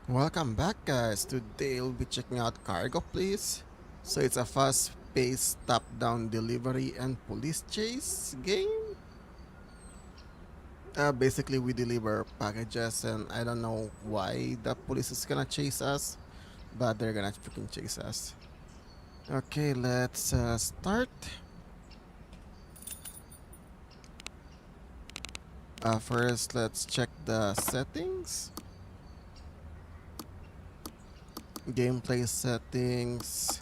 Welcome back, guys. Today we'll be checking out Cargo Please. So it's a fast-paced top-down delivery and police chase game. Basically, we deliver packages, and I don't know why the police is gonna chase us, but they're gonna freaking chase us. Okay, let's start. First, let's check the settings. Gameplay settings.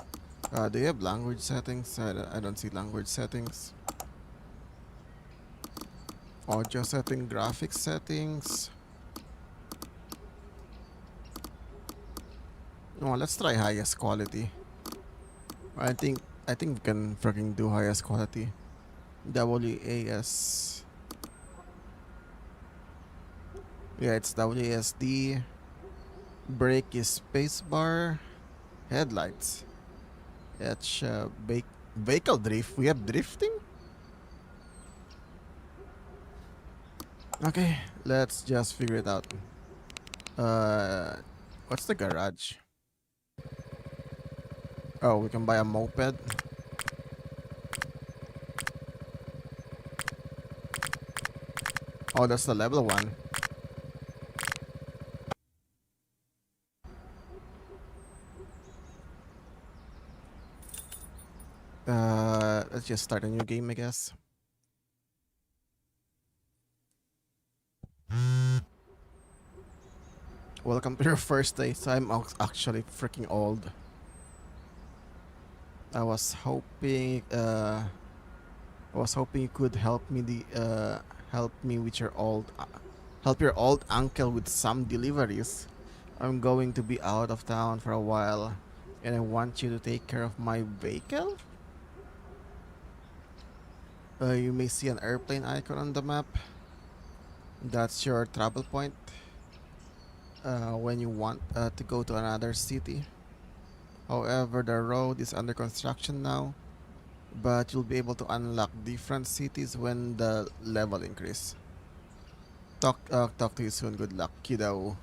Do you have language settings? I don't see language settings. Audio setting, graphics settings. Oh, let's try highest quality. I think we can freaking do highest quality. WAS. Yeah, it's WASD. Brake is spacebar. Headlights. It's vehicle drift. We have drifting. Okay, let's just figure it out. What's the garage? Oh, we can buy a moped. Oh, that's the level 1. Let's just start a new game, I guess. Welcome to your first day. So I'm actually freaking old. I was hoping you could help me with your help your old uncle with some deliveries. I'm going to be out of town for a while, and I want you to take care of my vehicle. You may see an airplane icon on the map. That's your travel point when you want to go to another city. However, the road is under construction now, but you'll be able to unlock different cities when the level increase. Talk to you soon. Good luck, kiddo.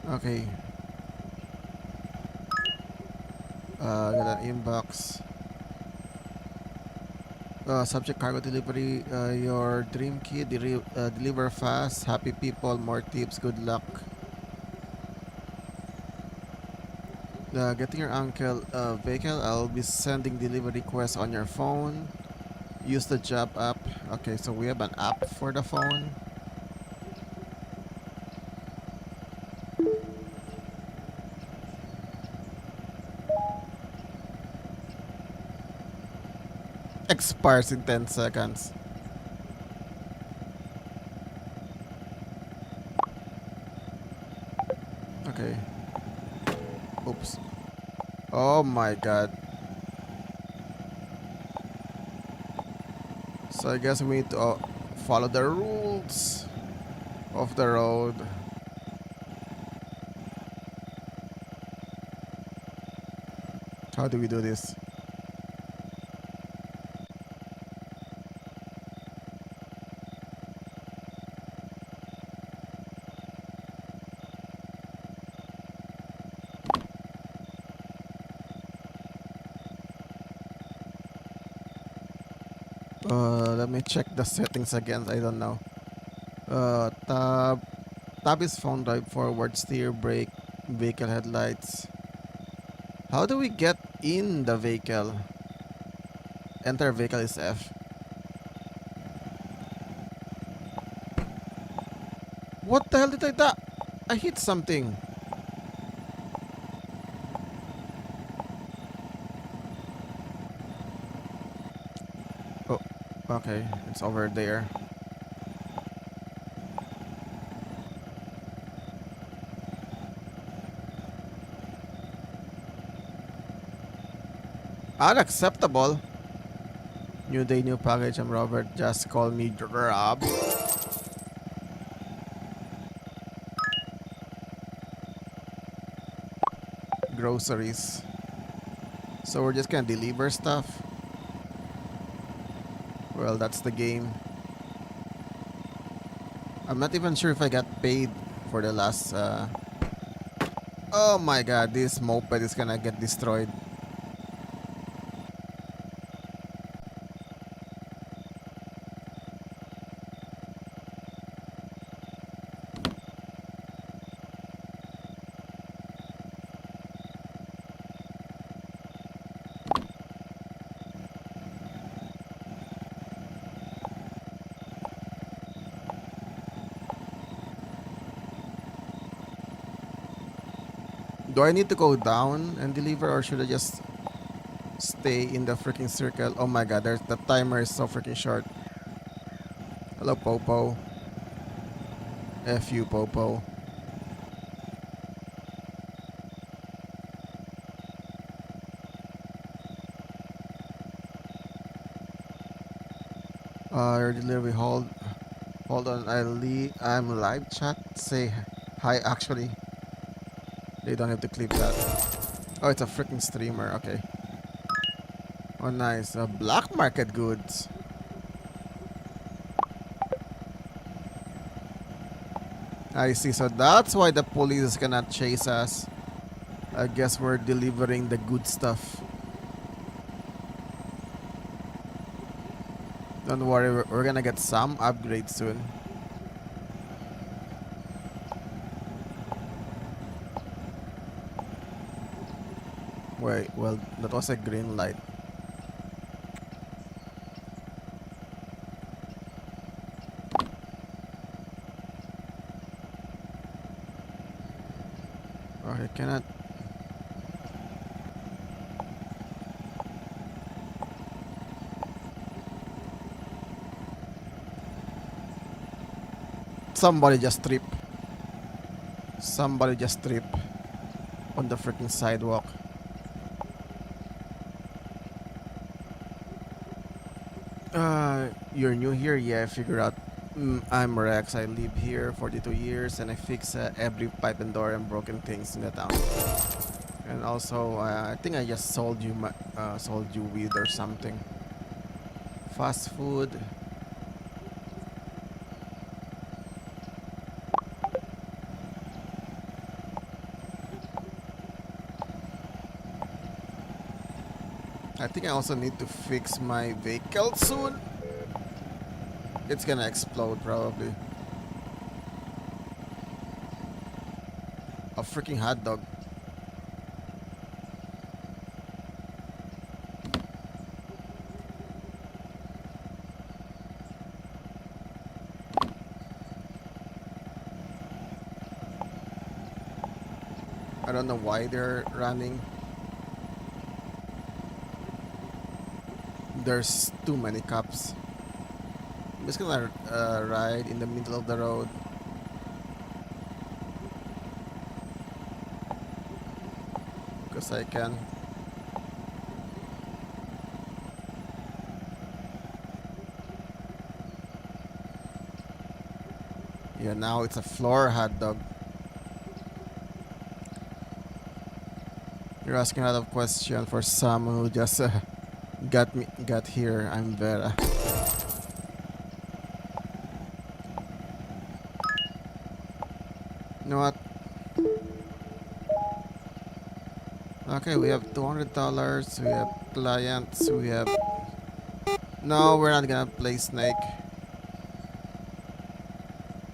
Okay. Got an inbox. Subject cargo delivery. Your dream key. Deliver fast. Happy people. More tips. Good luck. Getting your uncle vehicle. I'll be sending delivery requests on your phone. Use the job app. Okay, so we have an app for the phone. Expires in 10 seconds. Okay. Oops. Oh my god. So I guess we need to follow the rules of the road. How do we do this? Let me check the settings again. I don't know. Tab is phone drive, forward, steer, brake, vehicle headlights. How do we get in the vehicle? Enter vehicle is F. What the hell did I do? I hit something. Oh, okay. It's over there. Unacceptable. New day, new package. I'm Robert. Just call me Rob. Groceries. So we're just gonna deliver stuff. Well, that's the game. I'm not even sure if I got paid for the last. Oh my god, this moped is gonna get destroyed. Do I need to go down and deliver, or should I just stay in the freaking circle? Oh my god, the timer is so freaking short. Hello, Popo. F you, Popo. Your delivery, hold on. I'm live chat. Say hi. Actually, they don't have to clip that. Oh, it's a freaking streamer. Okay. Oh, nice. Black market goods. I see. So that's why the police cannot chase us. I guess we're delivering the good stuff. Don't worry, we're gonna get some upgrades soon. Wait, well, that was a green light. Okay, cannot. Somebody just trip. Somebody just trip on the freaking sidewalk. You're new here? Yeah, I figured out. I'm Rex. I live here 42 years and I fix every pipe and door and broken things in the town. And also, I think I just sold you weed or something. Fast food. I think I also need to fix my vehicle soon. It's gonna explode probably. A freaking hot dog. I don't know why they're running. There's too many cops. I'm just gonna ride in the middle of the road. Because I can. Yeah, now it's a floor hot dog. You're asking a lot of questions for some who just got here. I'm Vera. You know what? Okay, we have $200. We have clients. We have. No, we're not gonna play Snake.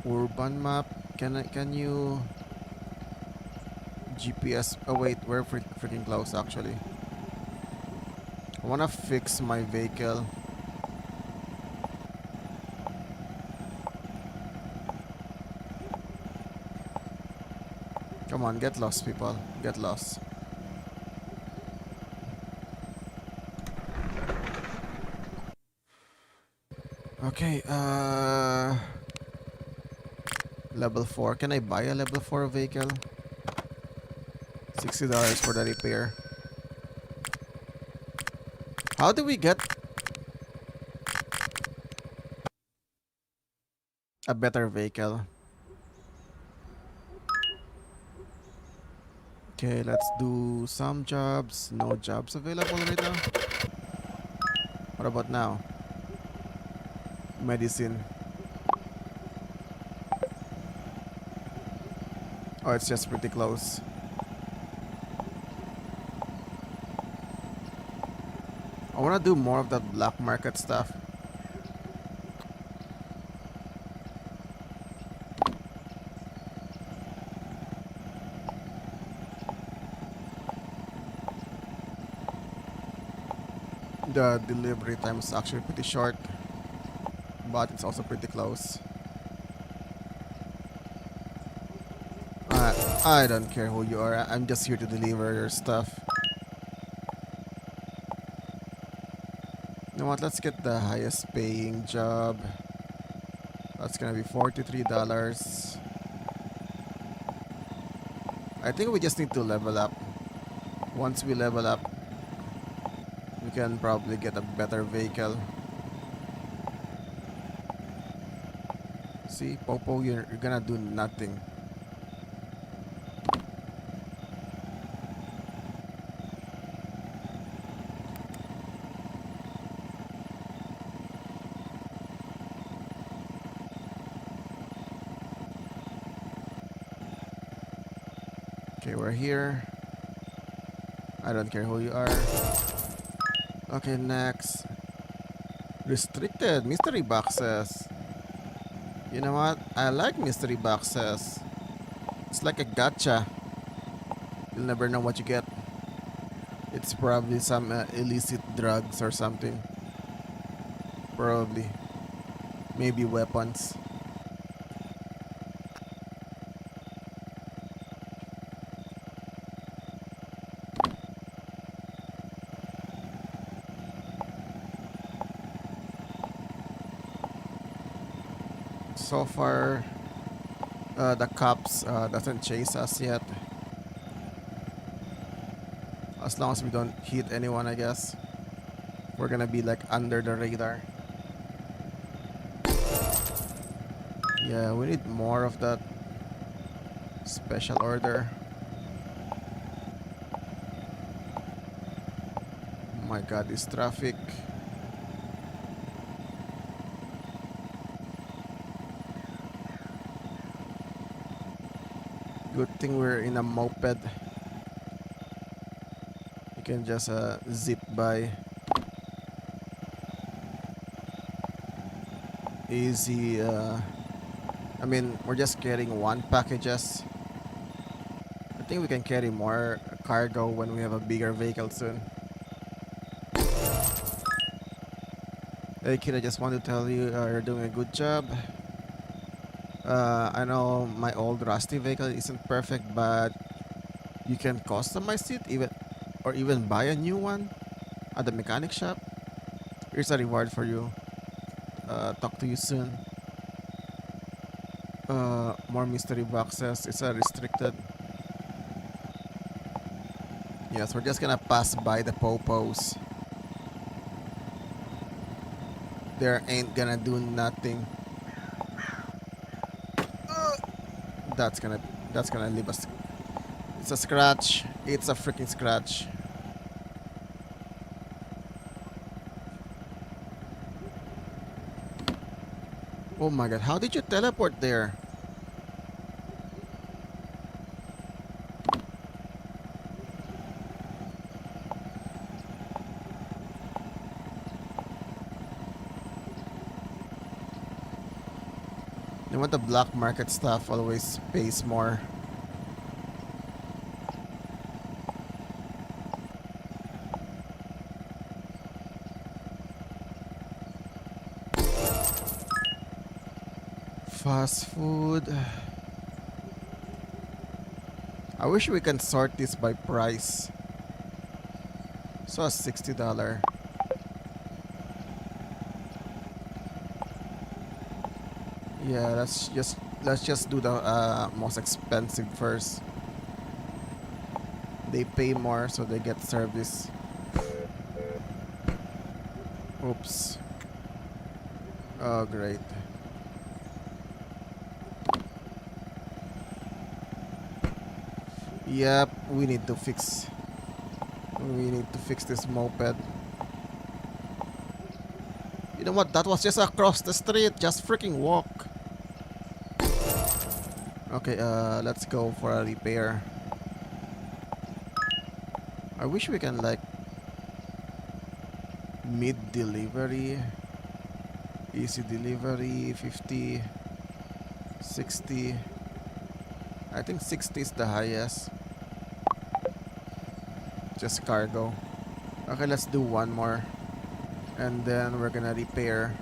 Urban map. Can you GPS? Oh wait, we're freaking close actually. I wanna fix my vehicle. Come on, get lost, people. Get lost. Okay, level 4. Can I buy a level 4 vehicle? $60 for the repair. How do we get a better vehicle? Okay, let's do some jobs. No jobs available right now. What about now? Medicine. Oh, it's just pretty close. I want to do more of that black market stuff. The delivery time is actually pretty short, but it's also pretty close. I don't care who you are. I'm just here to deliver your stuff. You know what? Let's get the highest paying job. That's gonna be $43. I think we just need to level up. Once we level up, we can probably get a better vehicle. See, Popo, you're gonna do nothing. Okay, we're here. I don't care who you are. Okay, next. Restricted mystery boxes. You know what? I like mystery boxes. It's like a gotcha. You'll never know what you get. It's probably some illicit drugs or something. Probably. Maybe weapons. So far, the cops doesn't chase us yet. As long as we don't hit anyone, I guess. We're gonna be like under the radar. Yeah, we need more of that special order. Oh my god, this traffic. Good thing we're in a moped. You can just zip by. Easy. I mean, we're just carrying one packages. I think we can carry more cargo when we have a bigger vehicle soon. Hey kid, I just want to tell you you're doing a good job. I know my old rusty vehicle isn't perfect, but you can customize it even buy a new one at the mechanic shop. Here's a reward for you. Talk to you soon. More mystery boxes. It's a restricted. Yes, we're just gonna pass by the popos. There ain't gonna do nothing. That's gonna that's gonna leave us. It's a scratch. It's a freaking scratch. Oh my god, how did you teleport there? You know what, the black market stuff always pays more. Fast food. I wish we can sort this by price. So a $60. Yeah, let's just do the most expensive first. They pay more, so they get service. Oops. Oh, great. Yep, we need to fix. We need to fix this moped. You know what? That was just across the street. Just freaking walk. Okay, let's go for a repair. I wish we can like mid delivery, easy delivery, 50, 60. I think 60 is the highest. Just cargo. Okay, let's do one more. And then we're gonna repair.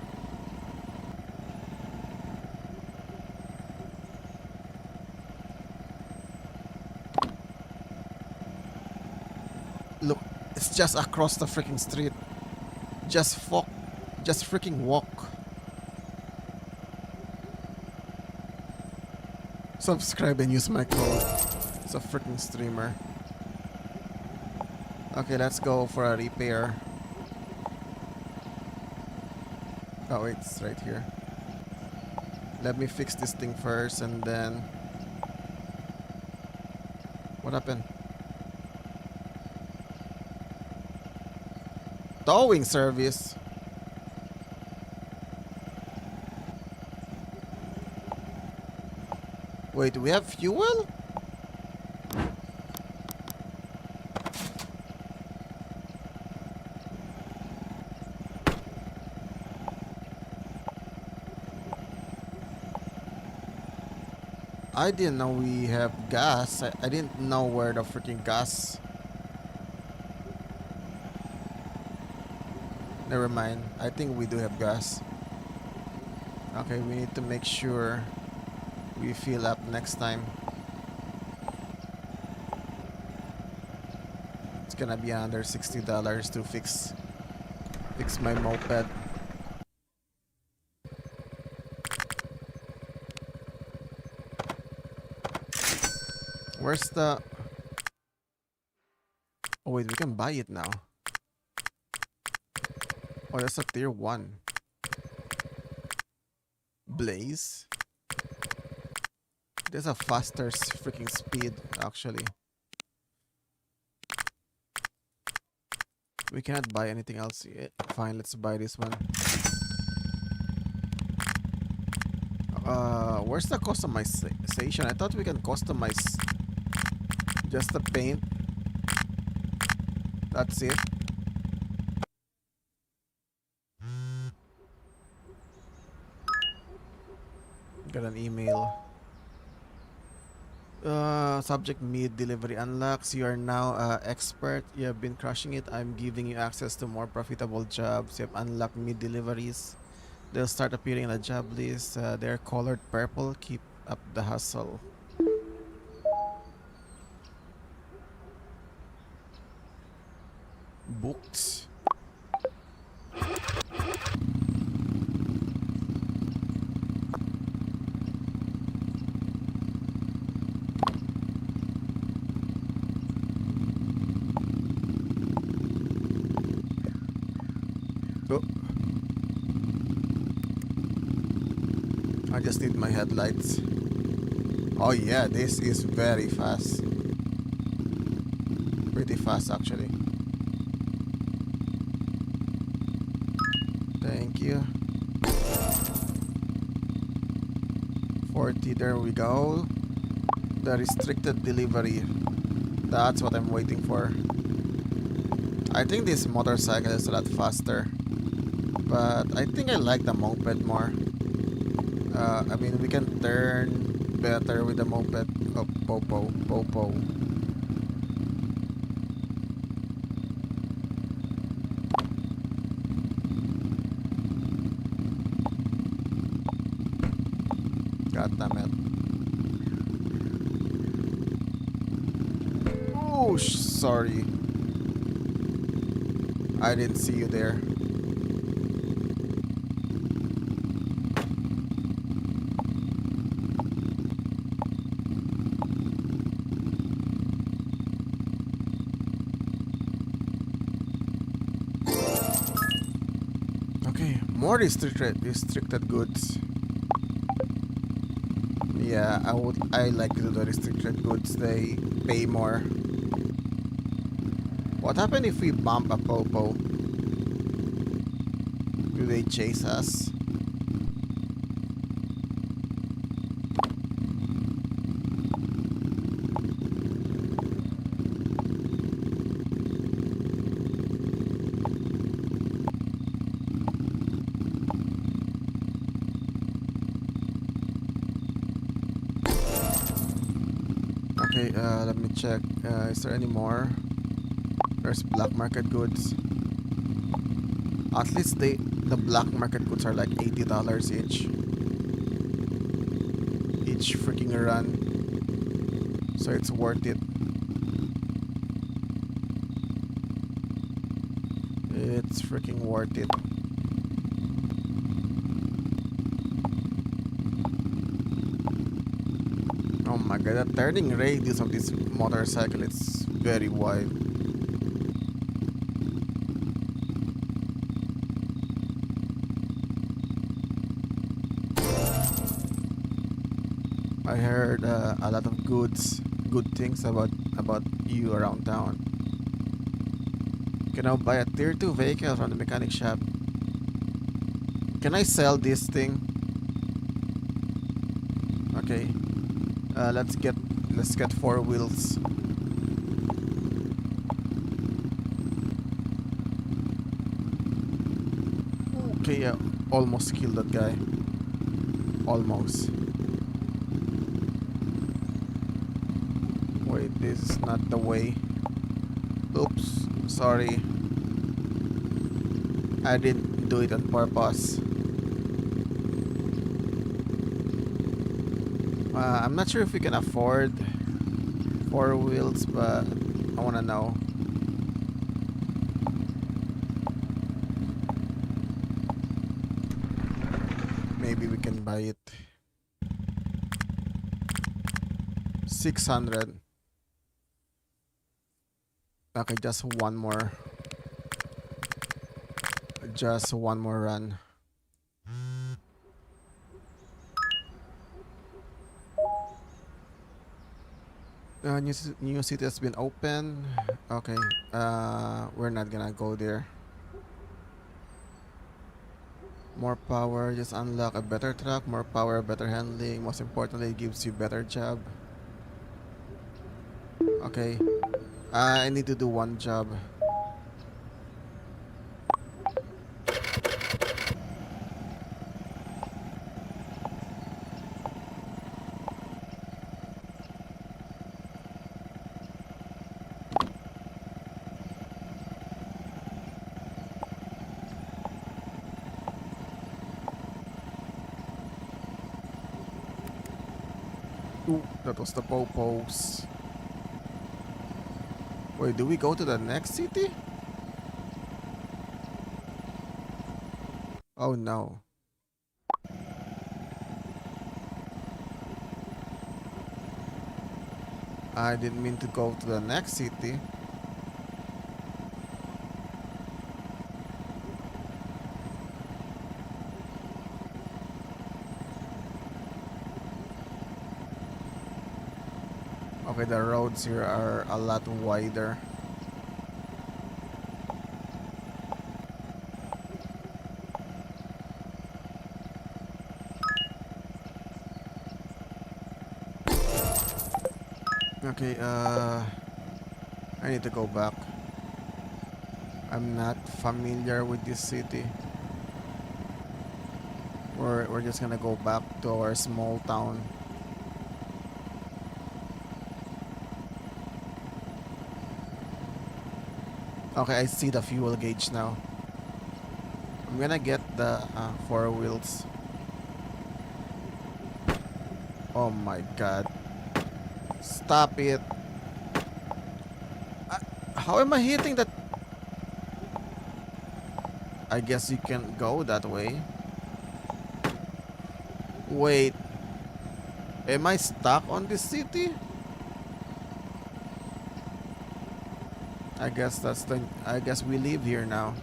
Look, it's just across the freaking street. Just fuck. Just freaking walk. Subscribe and use my code. It's a freaking streamer. Okay, let's go for a repair. Oh wait, it's right here. Let me fix this thing first and then... What happened? Towing service. Wait, we have fuel? I didn't know we have gas. I didn't know where the freaking gas. Never mind. I think we do have gas. Okay, we need to make sure we fill up next time. It's gonna be under $60 to fix my moped. Where's the... Oh wait, we can buy it now. Oh, that's a tier 1. Blaze. There's a faster freaking speed, actually. We cannot buy anything else yet. Fine, let's buy this one. Where's the customization? I thought we can customize just the paint. That's it. Got an email. Subject mid delivery unlocks. You are now expert. You have been crushing it. I'm giving you access to more profitable jobs. You have unlocked mid deliveries. They'll start appearing in a job list. They're colored purple. Keep up the hustle. Books. Oh. I just need my headlights. Oh yeah, this is very fast. Pretty fast actually. Thank you. 40, there we go. The restricted delivery. That's what I'm waiting for. I think this motorcycle is a lot faster. But I think I like the moped more. I mean, we can turn better with the moped. Oh, Popo. God damn it. Oh, sorry. I didn't see you there. More restricted goods. Yeah, I like to do the restricted goods. They pay more. What happened if we bump a popo? Do they chase us? Okay, let me check. Is there any more? There's black market goods. At least the black market goods are like $80 each. Each freaking run. So it's worth it. It's freaking worth it. Oh my god, the turning radius of this motorcycle is very wide. I heard a lot of good things about you around town. Can I buy a tier 2 vehicle from the mechanic shop? Can I sell this thing? Okay. Let's get 4 wheels. Okay, almost killed that guy. Almost. Wait, this is not the way. Oops, sorry. I didn't do it on purpose. I'm not sure if we can afford 4 wheels, but I wanna know. Maybe we can buy it. 600. Okay, just one more. Just one more run. New city has been open. Okay. We're not gonna go there. More power, just unlock a better truck. More power, better handling. Most importantly, it gives you better job. Okay. I need to do one job. Ooh, that was the popos. Wait, do we go to the next city? Oh no. I didn't mean to go to the next city. Okay, the roads here are a lot wider. Okay, I need to go back. I'm not familiar with this city. We're just gonna go back to our small town. Okay, I see the fuel gauge now. I'm gonna get the 4 wheels. Oh my god. Stop it. How am I hitting that? I guess you can go that way. Wait. Am I stuck on this city? I guess we live here now.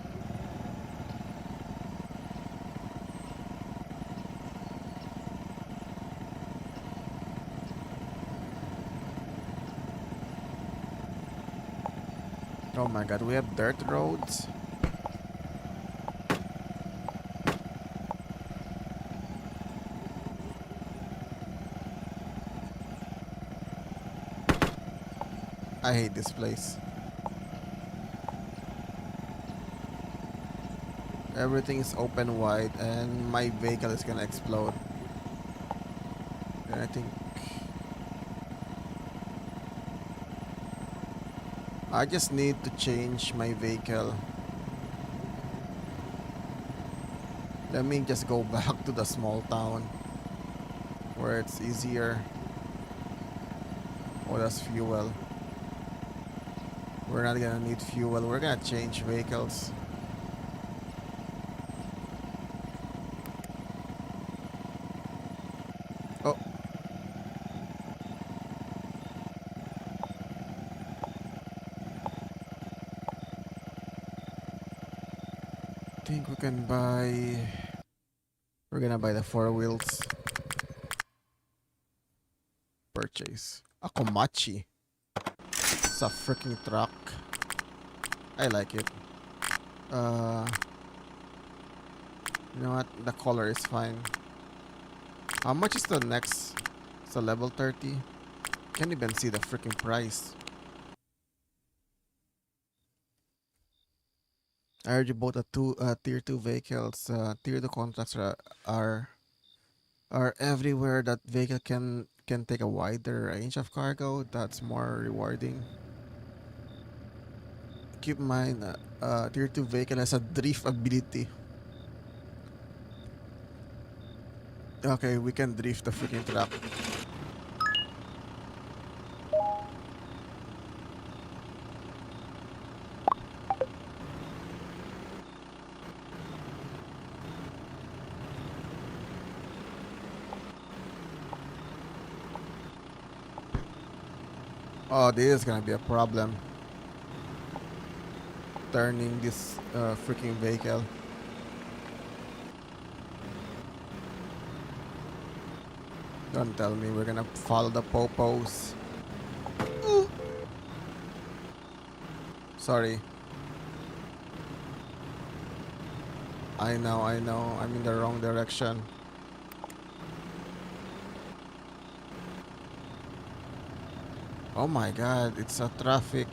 Oh my god, we have dirt roads. I hate this place. Everything is open wide and my vehicle is gonna explode. And I think I just need to change my vehicle. Let me just go back to the small town where it's easier. Oh, that's fuel. We're not gonna need fuel. We're gonna change vehicles. Oh, think we can buy. We're gonna buy the four wheels. Purchase a Komachi. It's a freaking truck. I like it. Uh, you know what? The color is fine. How much is the next? It's a level 30. Can't even see the freaking price. I heard you bought a tier 2 vehicles. Tier 2 contracts are are everywhere. That vehicle can take a wider range of cargo. That's more rewarding. Keep in mind, tier 2 vehicle has a drift ability. Okay, we can drift the freaking truck. Oh, this is gonna be a problem. Turning this freaking vehicle. Don't tell me we're gonna follow the popos. Ooh. Sorry. I know. I'm in the wrong direction. Oh my god, it's a traffic.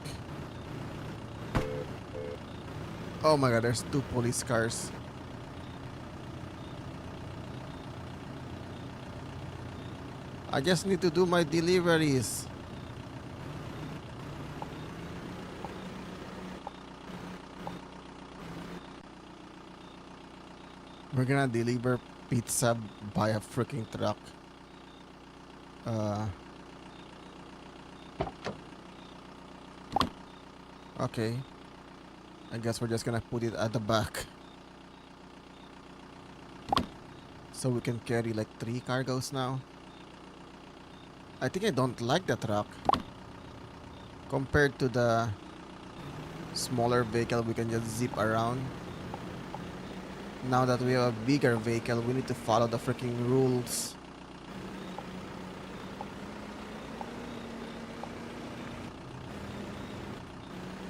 Oh my god, there's two police cars. I just need to do my deliveries. We're gonna deliver pizza by a freaking truck. Uh, okay. I guess we're just gonna put it at the back. So we can carry like 3 cargos now. I think I don't like the truck. Compared to the smaller vehicle, we can just zip around. Now that we have a bigger vehicle, we need to follow the freaking rules.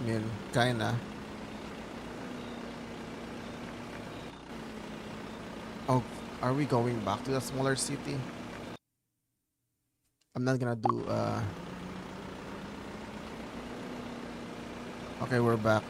I mean, kinda. Oh, are we going back to the smaller city? I'm not gonna do, okay, we're back.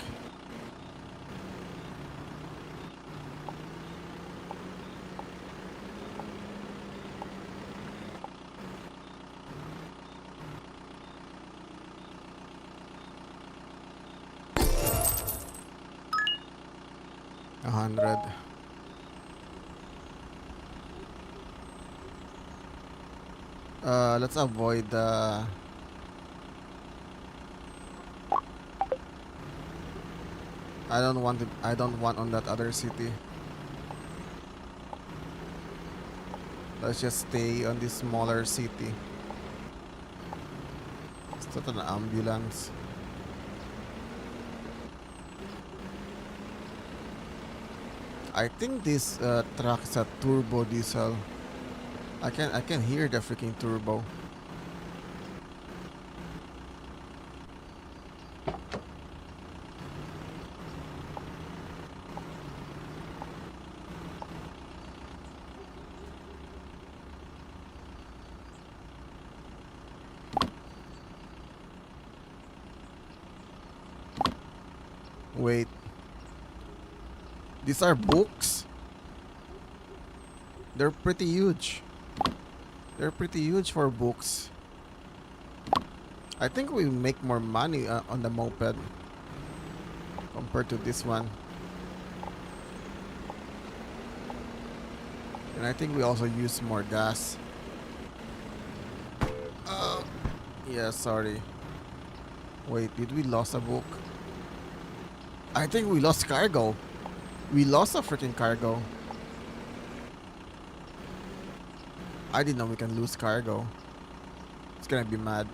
A 100. Let's avoid the... I don't want on that other city. Let's just stay on this smaller city. It's not an ambulance. I think this truck is a turbo diesel. I can hear the freaking turbo. Wait, these are books? They're pretty huge. They're pretty huge for books. I think we make more money on the moped compared to this one. And I think we also use more gas. Yeah, sorry. Wait, did we lose a book? I think we lost cargo. We lost a freaking cargo. I didn't know we can lose cargo. It's gonna be mad.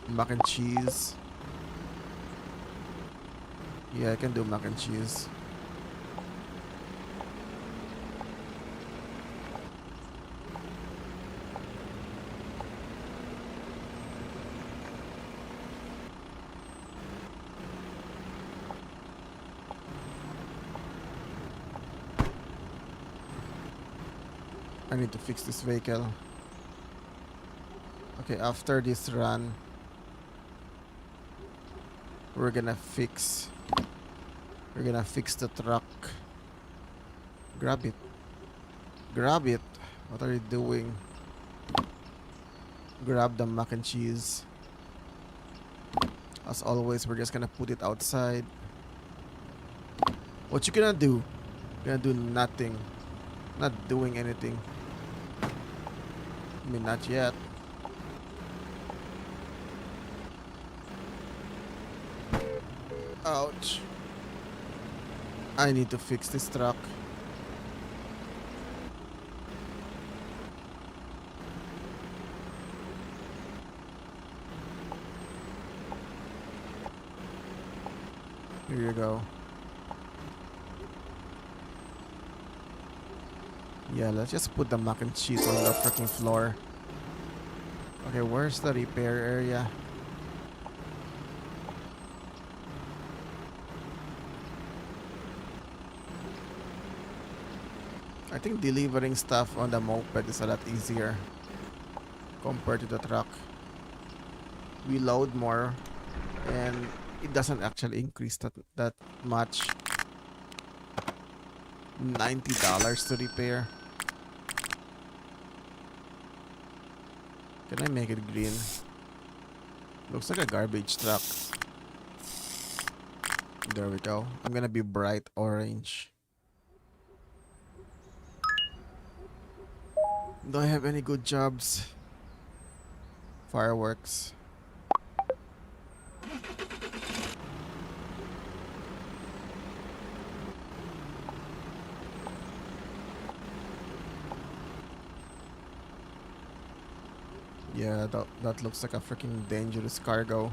Mac and cheese. Yeah, I can do mac and cheese. I need to fix this vehicle. Okay, after this run, we're gonna fix the truck. Grab it. Grab it. What are you doing? Grab the mac and cheese. As always, we're just gonna put it outside. What you gonna do? You're gonna do nothing. Not doing anything. I mean, not yet. Ouch. I need to fix this truck. Here you go. Yeah, let's just put the mac and cheese on the freaking floor. Okay, where's the repair area? I think delivering stuff on the moped is a lot easier compared to the truck. We load more and it doesn't actually increase that much. $90 to repair. Can I make it green? Looks like a garbage truck. There we go. I'm gonna be bright orange. Do I have any good jobs? Fireworks. Yeah, that looks like a freaking dangerous cargo.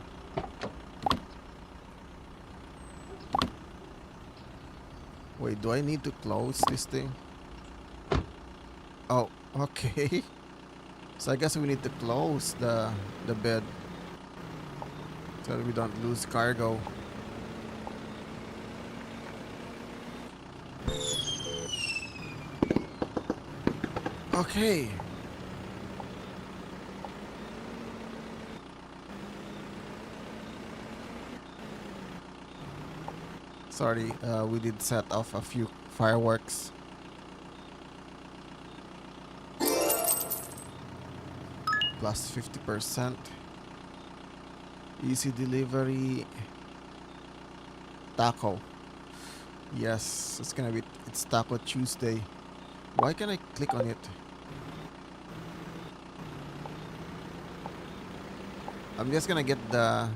Wait, do I need to close this thing? Oh, okay. So I guess we need to close the bed so that we don't lose cargo. Okay. Sorry, we did set off a few fireworks. Plus 50%. Easy delivery. Taco. Yes, it's Taco Tuesday. Why can't I click on it? I'm just gonna get the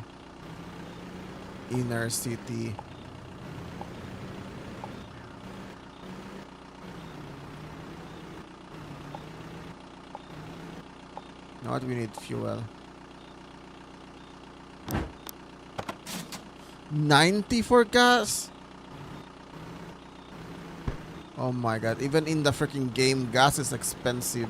inner city. Now what we need fuel. 90 for gas? Oh my god, even in the freaking game, gas is expensive.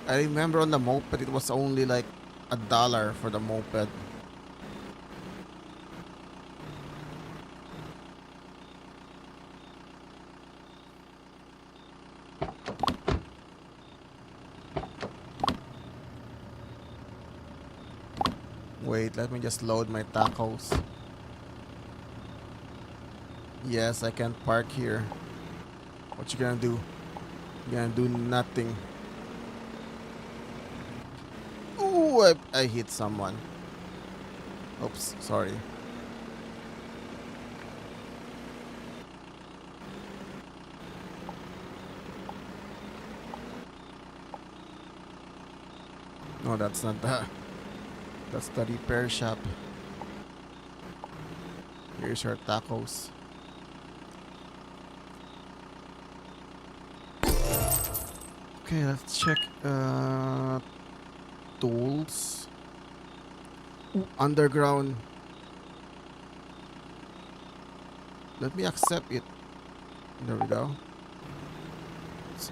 I remember on the moped, it was only like $1 for the moped. Wait, let me just load my tacos. Yes, I can park here. What you gonna do? You gonna do nothing. Ooh, I hit someone. Oops, sorry. No, that's not the. That's the repair shop. Here's your tacos. Okay, let's check. Tools. Ooh, underground. Let me accept it. There we go.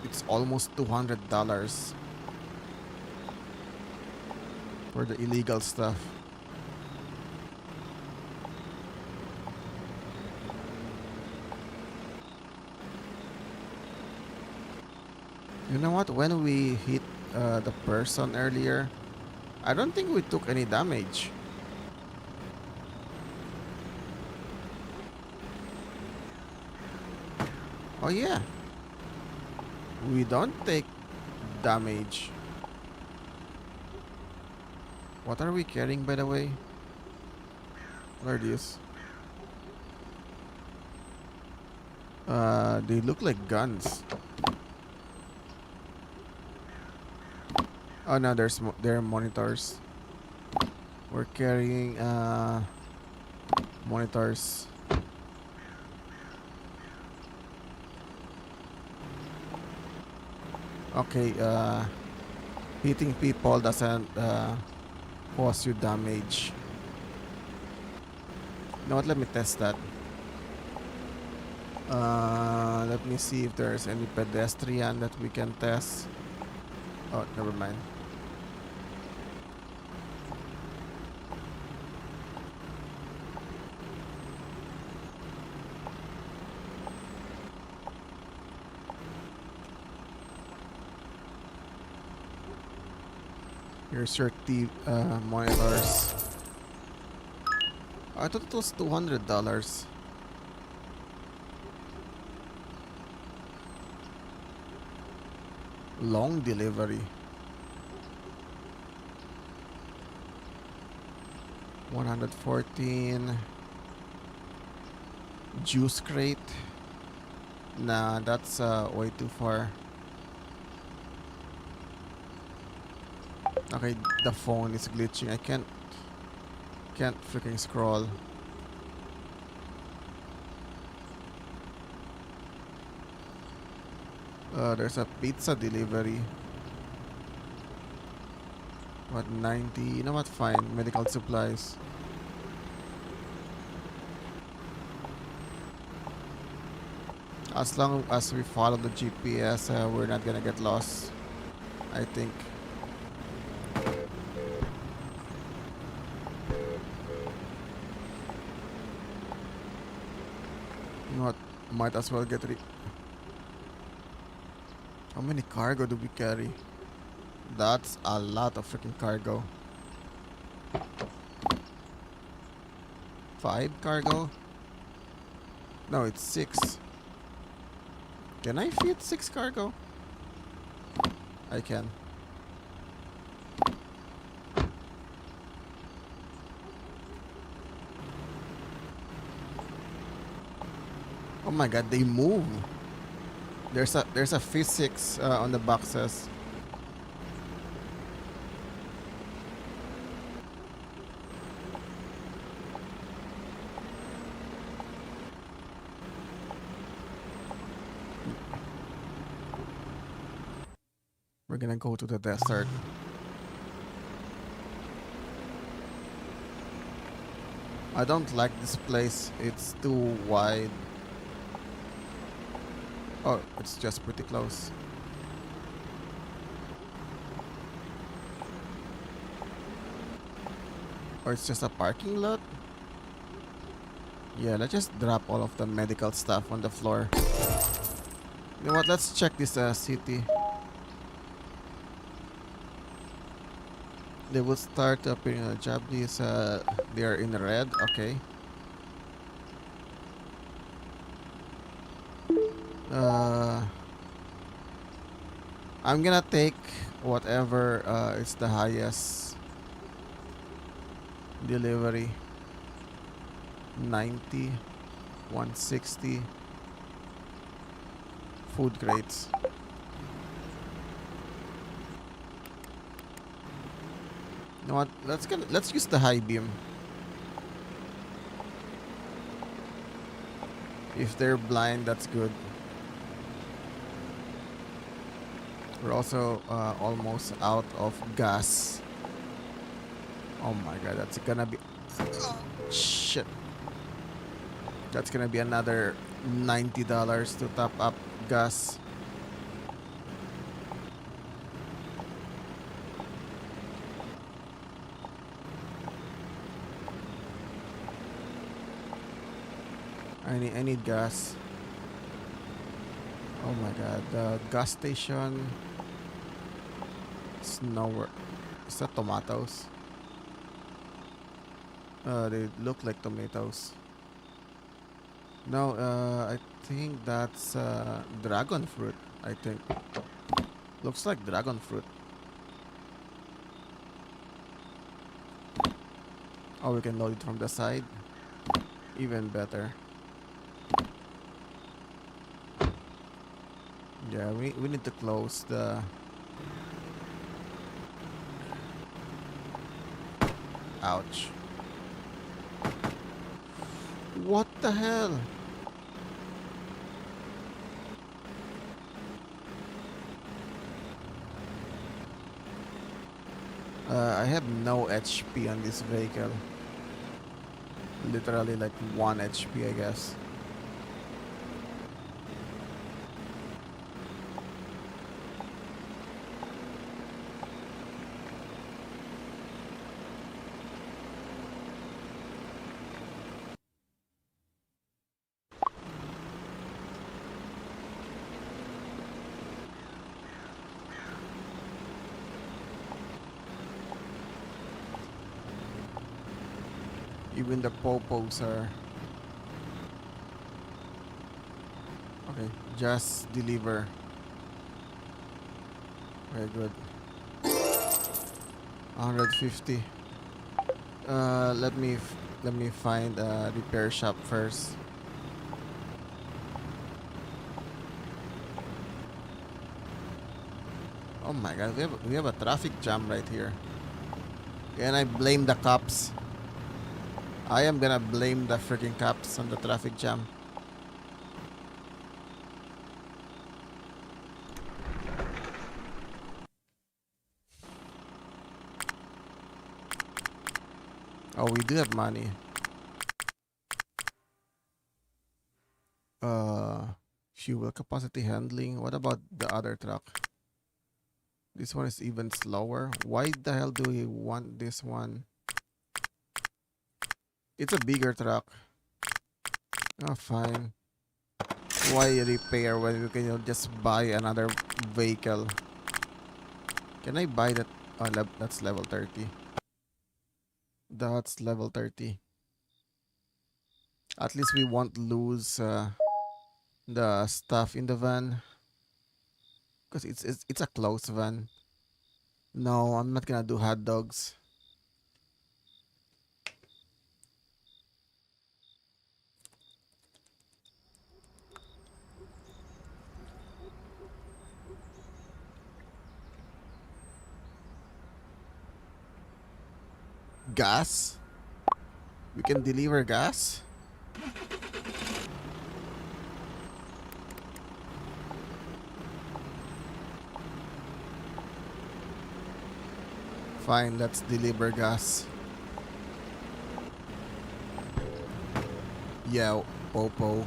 It's almost $200 for the illegal stuff. You know what? When we hit the person earlier, I don't think we took any damage. Oh yeah, we don't take damage. What are we carrying, by the way? What are these? They look like guns. Oh no, there are monitors. We're carrying monitors. Okay, hitting people doesn't cause you damage. You know what? Let me test that. Let me see if there's any pedestrian that we can test. Oh, never mind. Here's your monitors. I thought it was $200. Long delivery. 114. Juice crate. Nah, that's way too far. Okay, the phone is glitching. I can't freaking scroll. There's a pizza delivery. What, 90? You know what? Fine. Medical supplies. As long as we follow the GPS, we're not gonna get lost, I think. You know what? Might as well get How many cargo do we carry? That's a lot of freaking cargo. 5 cargo? No, it's 6. Can I fit 6 cargo? I can. Oh my god, they move. There's a physics on the boxes. We're gonna go to the desert. I don't like this place. It's too wide. Oh, it's just pretty close. Or it's just a parking lot? Yeah, let's just drop all of the medical stuff on the floor. You know what? Let's check this city. They will start appearing on the job list. They are in red. Okay. Uh, I'm gonna take whatever is the highest delivery. 90, 160 food crates. You know what? Let's use the high beam. If they're blind, that's good. We're also almost out of gas. Oh my god, that's gonna be... Oh, shit. That's gonna be another $90 to top up gas. I need gas. Oh my god, the gas station is nowhere. Is that tomatoes? They look like tomatoes. No, I think that's dragon fruit. I think looks like dragon fruit. Oh, we can load it from the side. Even better. Yeah, we need to close the... Ouch. What the hell? I have no HP on this vehicle. Literally like 1 HP, I guess. Even the popos are... Okay, just deliver. Very good. 150. Let me find a repair shop first. Oh my god, we have a traffic jam right here. And I blame the cops. I am gonna blame the freaking cops on the traffic jam. Oh, we do have money. Fuel capacity handling. What about the other truck? This one is even slower. Why the hell do we want this one? It's a bigger truck. Oh, fine. Why repair when you can just buy another vehicle? Can I buy that? Oh, that's level 30. That's level 30. At least we won't lose the stuff in the van. Because it's a closed van. No, I'm not gonna do hot dogs. Gas? We can deliver gas? Fine, let's deliver gas. Yeah, Popo.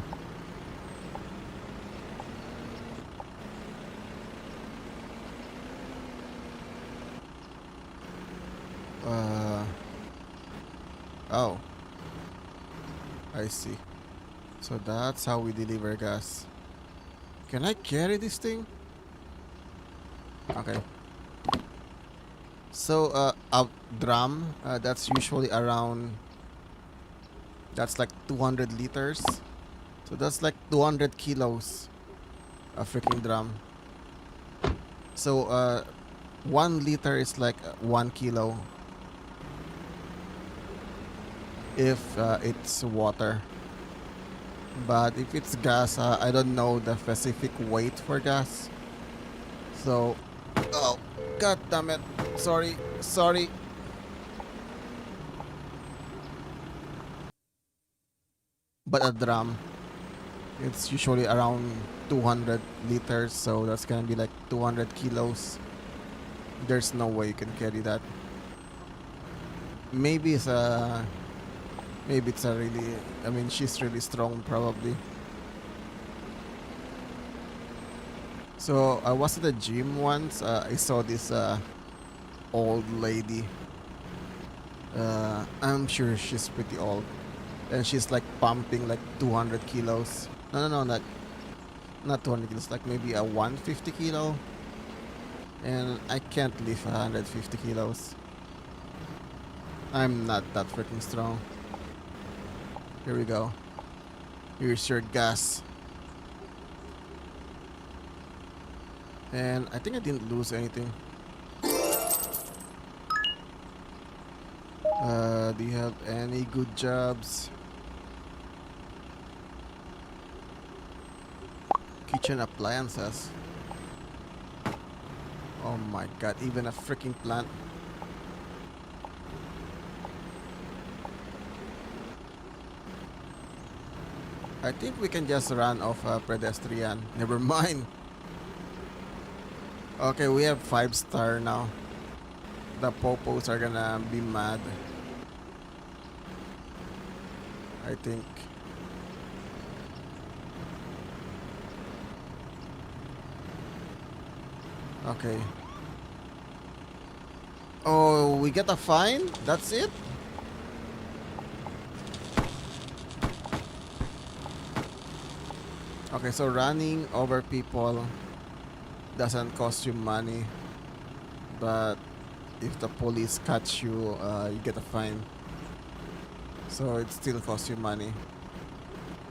Oh. I see. So that's how we deliver gas. Can I carry this thing? Okay. So a drum that's usually around, that's like 200 liters. So that's like 200 kilos. A freaking drum. So 1 liter is like 1 kilo if it's water. But if it's gas, I don't know the specific weight for gas. So, oh, god damn it. Sorry, sorry. But a drum, it's usually around 200 liters, so that's gonna be like 200 kilos. There's no way you can carry that. Maybe it's a, maybe it's a really, I mean, she's really strong probably. So I was at the gym once. I saw this old lady. I'm sure she's pretty old, and she's like pumping like 200 kilos. No, no, no, not 200 kilos. Like maybe a 150 kilo, and I can't lift 150 kilos. I'm not that freaking strong. Here we go. Here's your gas, and I think I didn't lose anything. Do you have any good jobs? Kitchen appliances. Oh my god, even a freaking plant. I think we can just run off a pedestrian. Never mind. Okay, we have 5 star now. The popos are gonna be mad, I think. Okay. Oh, we get a fine? That's it? Okay, so running over people doesn't cost you money, but if the police catch you, you get a fine. So it still costs you money.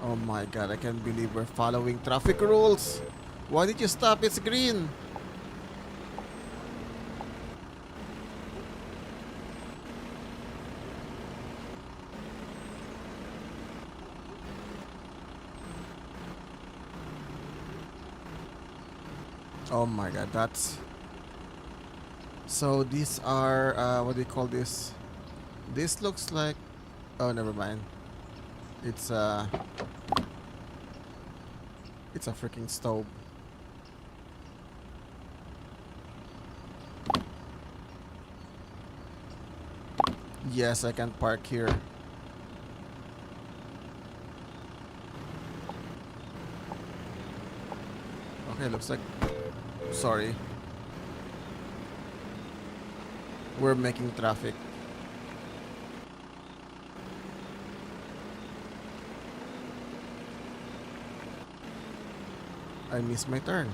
Oh my god, I can't believe we're following traffic rules. Why did you stop? It's green. Oh my god, that's... So these are, what do you call this? This looks like... Oh, never mind. It's it's a freaking stove. Yes, I can park here. Okay, looks like... Sorry. We're making traffic. I missed my turn.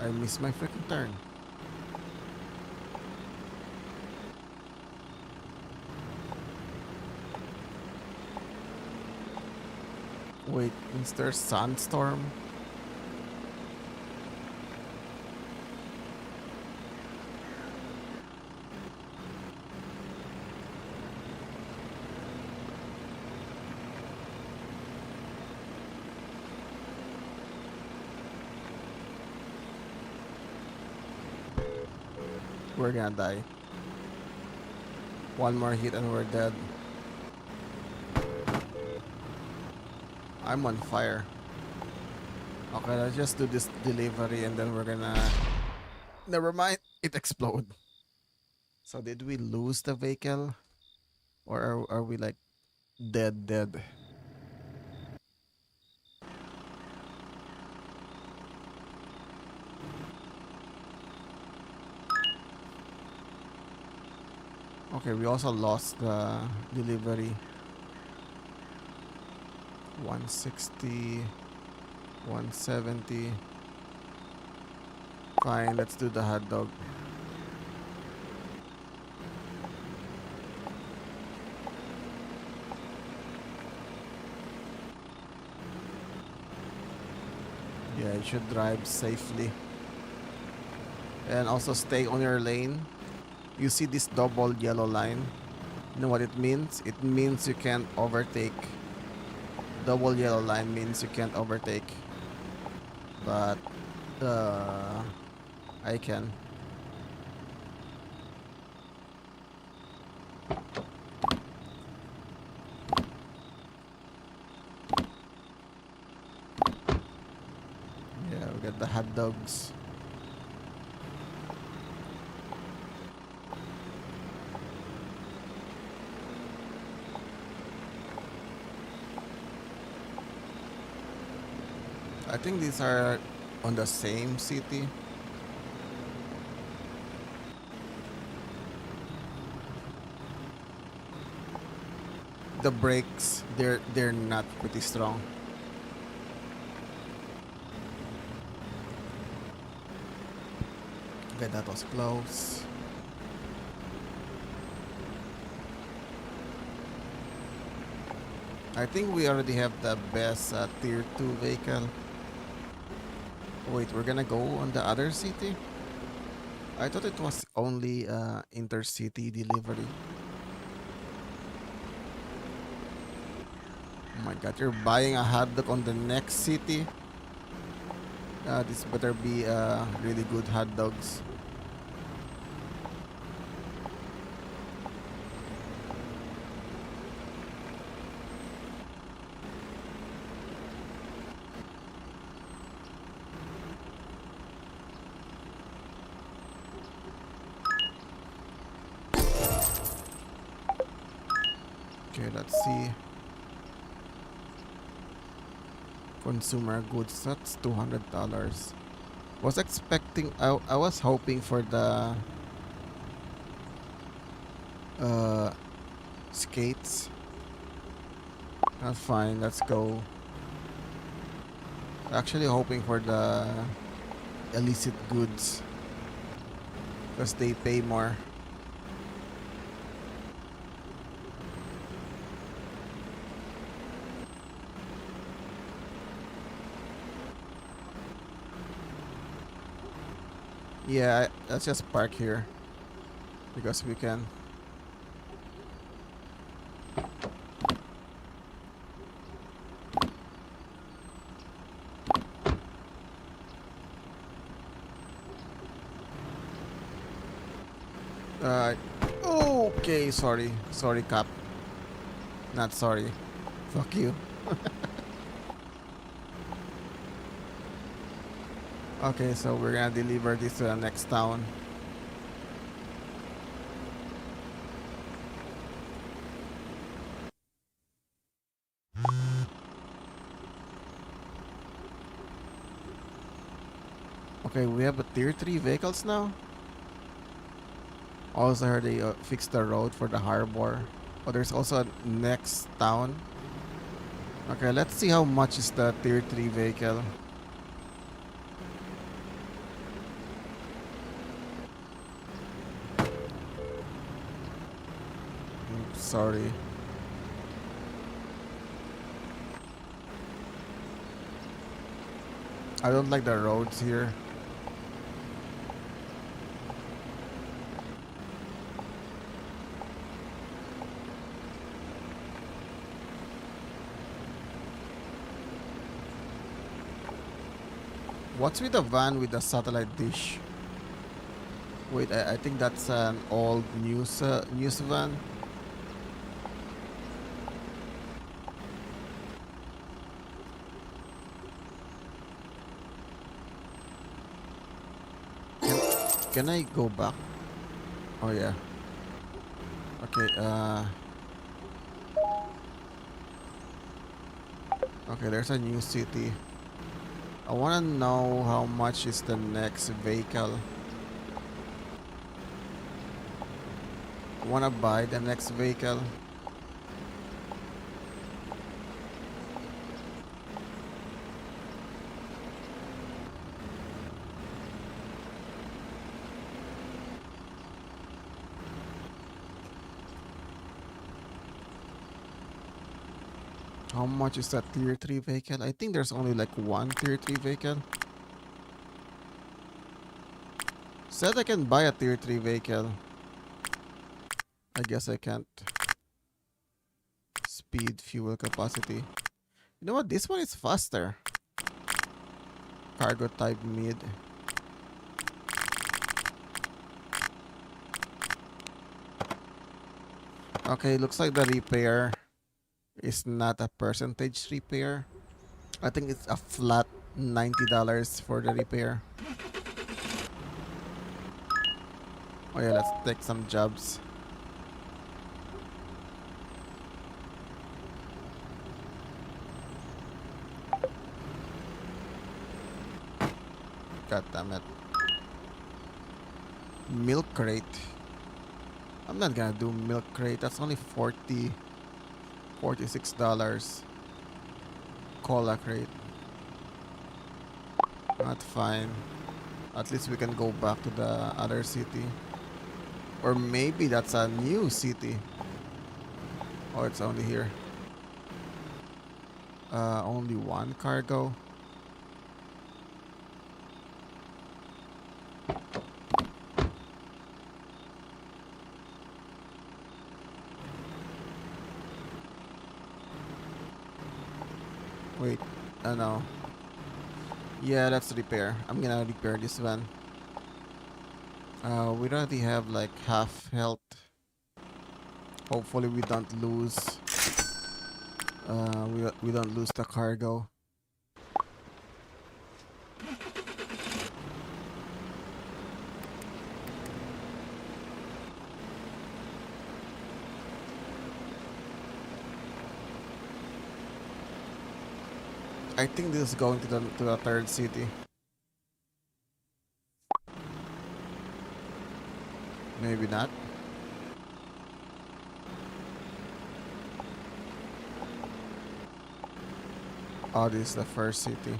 I missed my freaking turn. Wait, is there sandstorm? We're gonna die. One more hit and we're dead. I'm on fire. Okay, let's just do this delivery and then we're gonna... Never mind, it exploded. So did we lose the vehicle? Or are we like dead? Okay, we also lost the delivery. 160, 170. Fine, let's do the hot dog. Yeah, you should drive safely. And also stay on your lane. You see this double yellow line? You know what it means? It means you can't overtake. Double yellow line means you can't overtake. But I can. Yeah, we got the hot dogs. I think these are on the same city. The brakes, they're not pretty strong. Okay, that was close. I think we already have the best tier 2 vehicle. Wait, we're gonna go on the other city? I thought it was only intercity delivery. Oh my god, you're buying a hot dog on the next city? This better be really good hot dogs. Okay, let's see. Consumer goods, that's $200. Was expecting, I was hoping for the uh, skates. That's fine, let's go. Actually hoping for the illicit goods because they pay more. Yeah, let's just park here because we can. Uh, okay, sorry, cop. Not sorry. Fuck you. Okay, so we're gonna deliver this to the next town. Okay, we have a tier 3 vehicles now. Also heard they fixed the road for the harbor. Oh, there's also a next town. Okay, let's see how much is the tier 3 vehicle. Sorry. I don't like the roads here. What's with the van with the satellite dish? Wait, I think that's an old news van. Can I go back? Oh yeah. Okay, okay, there's a new city. I wanna know how much is the next vehicle. I wanna buy the next vehicle. How much is that tier 3 vehicle? I think there's only like one tier 3 vehicle. Said I can buy a tier 3 vehicle. I guess I can't. Speed, fuel capacity. You know what? This one is faster. Cargo type mid. Okay, looks like the repair is not a percentage repair. I think it's a flat $90 for the repair. Oh yeah, let's take some jobs. God damn it. Milk crate. I'm not gonna do milk crate. That's only $46. Cola crate. Not fine. At least we can go back to the other city. Or maybe that's a new city. Oh, it's only here. Only one cargo. Wait, no. Yeah, let's repair. I'm gonna repair this one. We already have like half health. Hopefully we don't lose. We don't lose the cargo. I think this is going to the third city. Maybe not. Oh, this is the first city.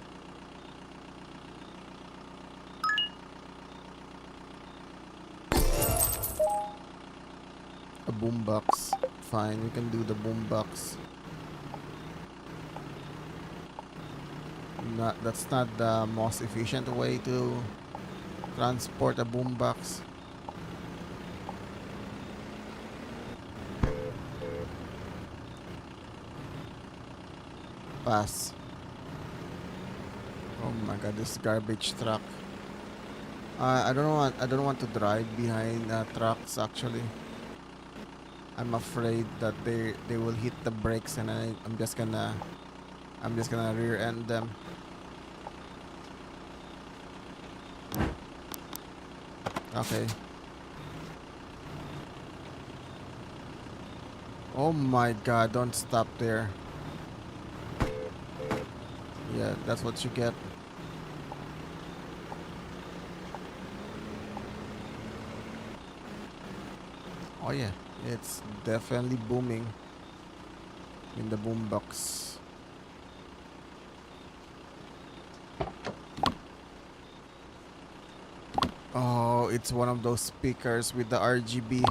A boombox. Fine, we can do the boombox. That's not the most efficient way to transport a boombox. Pass. Oh my god, this garbage truck. I don't want to drive behind trucks actually. I'm afraid that they will hit the brakes and I'm just gonna rear end them. Okay. Oh my god, don't stop there. Yeah, that's what you get. Oh yeah, it's definitely booming in the boombox. Oh, it's one of those speakers with the RGB.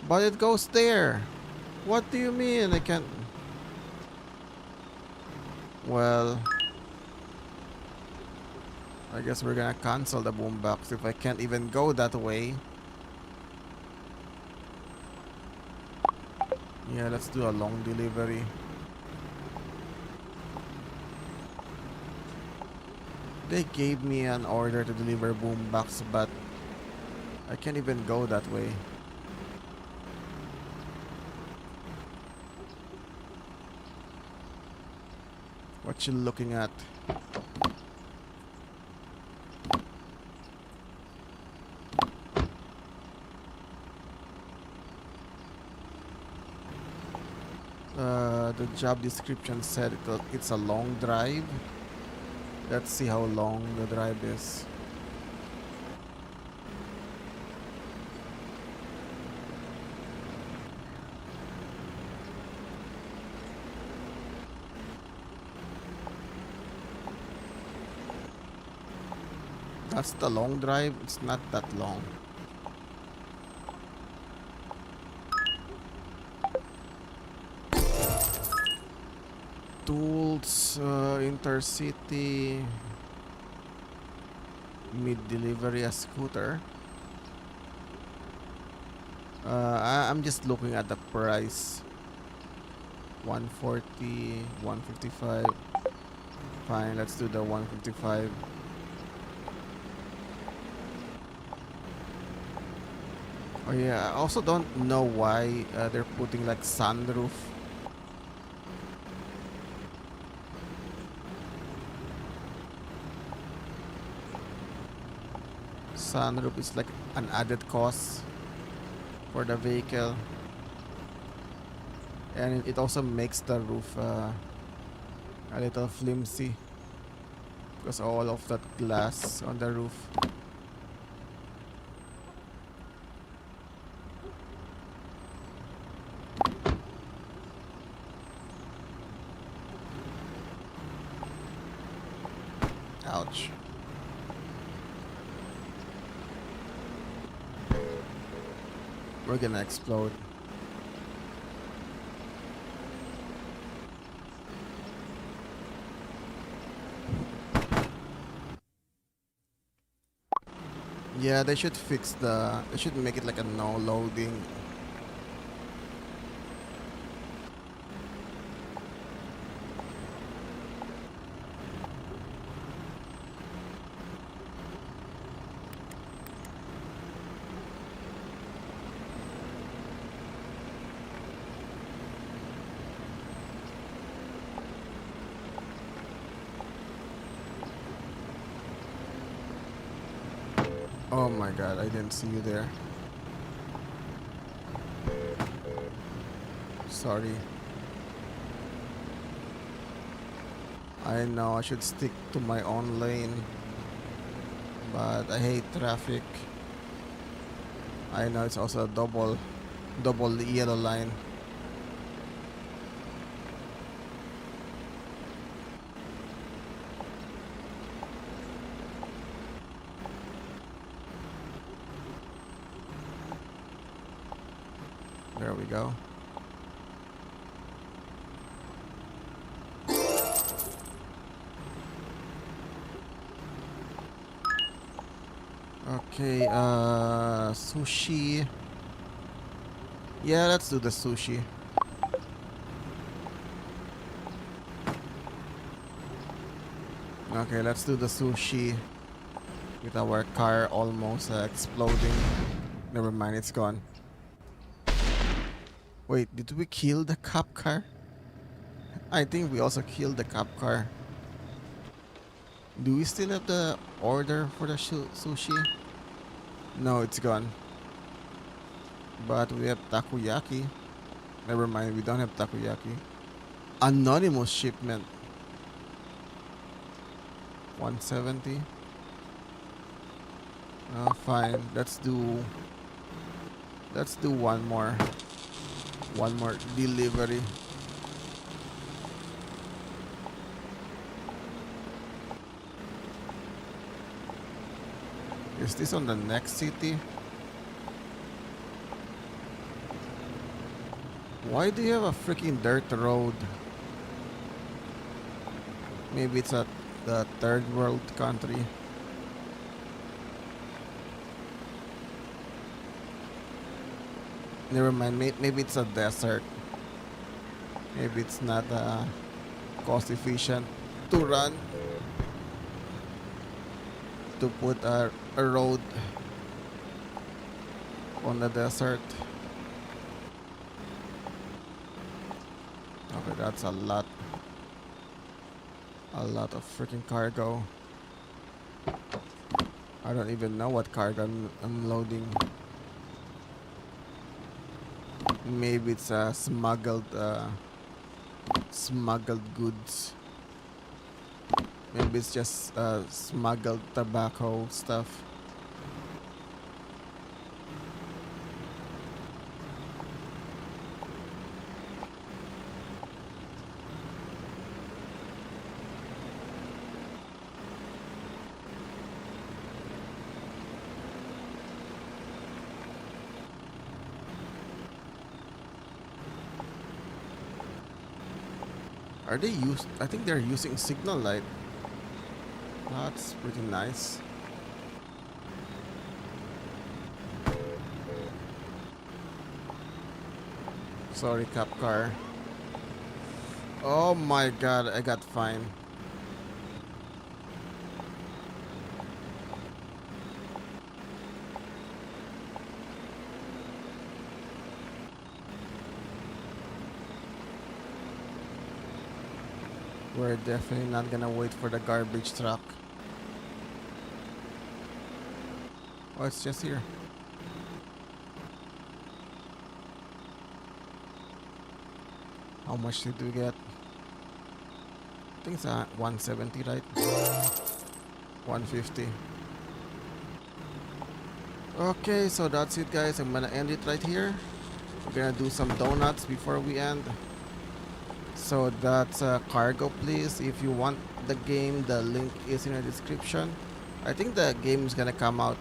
But it goes there. What do you mean? I can't. Well, I guess we're gonna cancel the boombox if I can't even go that way. Yeah, let's do a long delivery. They gave me an order to deliver boombox, but I can't even go that way. What you looking at? The job description said it's a long drive. Let's see how long the drive is. That's the long drive. It's not that long. Tools, intercity, mid delivery a scooter. I'm just looking at the price. 140, 155. Fine, let's do the 155. Oh yeah, I also don't know why they're putting like sunroof. Sunroof is like an added cost for the vehicle. And it also makes the roof a little flimsy because all of that glass on the roof. Ouch. We're gonna explode. Yeah, they should fix the... They should make it like a no loading. Oh my god, I didn't see you there. Sorry. I know I should stick to my own lane, but I hate traffic. I know it's also a double yellow line. There we go. Okay, sushi. Yeah, let's do the sushi. Okay, let's do the sushi with our car almost exploding. Never mind, it's gone. Wait, did we kill the cop car? I think we also killed the cop car. Do we still have the order for the sushi? No, it's gone. But we have takoyaki. Never mind, we don't have takoyaki. Anonymous shipment. 170. Fine. Let's do one more. One more delivery. Is this on the next city? Why do you have a freaking dirt road? Maybe it's at the third world country. Never mind, maybe it's a desert. Maybe it's not cost efficient to run, to put a road on the desert. Okay, that's a lot of freaking cargo. I don't even know what cargo I'm loading. Maybe it's smuggled goods. Maybe it's just smuggled tobacco stuff. Are they used? I think they're using signal light. That's pretty nice. Sorry, cop car. Oh my god, I got fined. We're definitely not gonna wait for the garbage truck. Oh, it's just here. How much did we get? I think it's 170, right? 150. Okay, so that's it, guys. I'm gonna end it right here. We're gonna do some donuts before we end. So that's cargo, please. If you want the game, the link is in the description. I think the game is gonna come out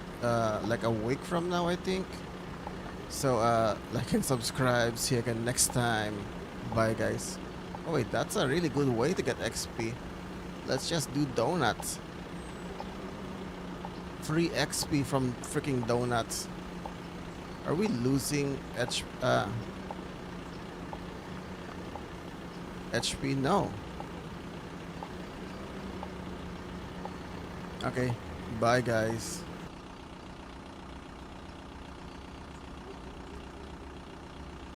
like a week from now, I think. So like and subscribe. See you again next time. Bye, guys. Oh wait, that's a really good way to get XP. Let's just do donuts. Free XP from freaking donuts. Are we losing HP? No. Okay. Bye, guys.